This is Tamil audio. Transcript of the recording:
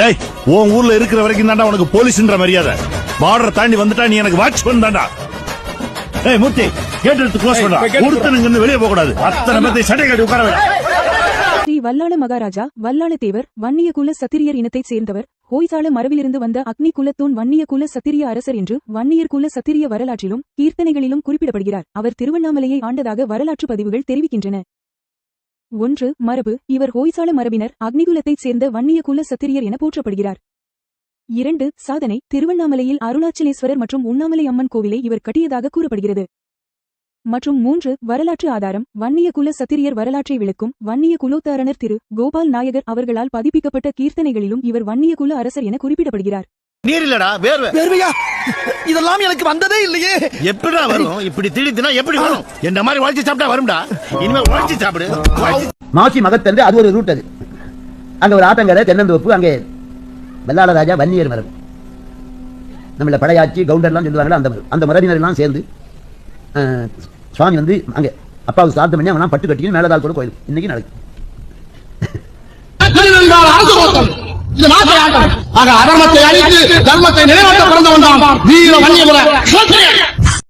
ஏய், உன் ஊர்ல இருக்கிற வரைக்கும் தாண்டா உனக்கு போலீஸ்ன்ற மரியாதை. பார்டர் தாண்டி வந்துட்டா நீ எனக்கு வாட்ச்மேன் தாண்டா. ஏய் மூர்த்தி, கேட் எடுத்து க்ளோஸ் பண்ணா. ஒருத்தனுங்க வெளியே போக கூடாது. அத்தனை பேரை சட்டை கட்டி உட்கார வை. ஸ்ரீ வல்லாள மகாராஜா வல்லாள தேவர் வன்னிய குல சத்திரியர் இனத்தைச் சேர்ந்தவர். ஹோய்சால மரபிலிருந்து வந்த அக்னி குலத்தூன் வன்னிய குல சத்திரிய அரசர் என்று வன்னியர் குல சத்திரிய வரலாற்றிலும் கீர்த்தனைகளிலும் குறிப்பிடப்படுகிறார். அவர் திருவண்ணாமலையை ஆண்டதாக வரலாற்று பதிவுகள் தெரிவிக்கின்றன. 1. மரபு. இவர் ஹோய்சால மரபினர் அக்னிகுலத்தைச் சேர்ந்த வன்னிய குல சத்திரியர் என போற்றப்படுகிறார். 2. சாதனை. திருவண்ணாமலையில் அருணாச்சலேஸ்வரர் மற்றும் உண்ணாமலை அம்மன் கோவிலை இவர் கட்டியதாக கூறப்படுகிறது. மற்றும் 3. வரலாற்று ஆதாரம். வன்னிய குல சத்திரியர் வரலாற்றை விளக்கும் வன்னிய குலோத்தாரணர் திரு கோபால் நாயகர் அவர்களால் பதிப்பிக்கப்பட்ட கீர்த்தனைகளிலும் இவர் வன்னிய குல அரசர் என குறிப்பிடப்படுகிறார். நீர் இல்லடா, வேர்வையா? இதெல்லாம் எனக்கு வந்ததே இல்லையே. எப்படிடா வரும்? இப்படி திடீர்னா எப்படி வரும்? என்ன மாதிரி வாழ்ச்சி சாப்பிட்டா வரும்டா. இனிமே வாழ்ச்சி சாப்பிடு. மாசி மகத்தன்று அது ஒரு ரூட். அது அங்க ஒரு ஆத்தங்கரை தென்னந்தோப்பு. அங்கே வல்லாள ராஜா வன்னியர் மரபு. நம்மள படையாச்சி கவுண்டர்லாம் சொல்லுவாங்களா, அந்த மரபினர் எல்லாம் சேர்ந்து சுவாமி வந்து அங்க அப்பாவுக்கு சாத்தம் பண்ணி அவன் பட்டு கட்டிக்கணும் மேலதால் கூட கோயில் இன்னைக்கு நடக்கும். அதர்மத்தை அழித்து தர்மத்தை நிலைநாட்ட பிறந்தவன் தான் வீர வன்னியகுல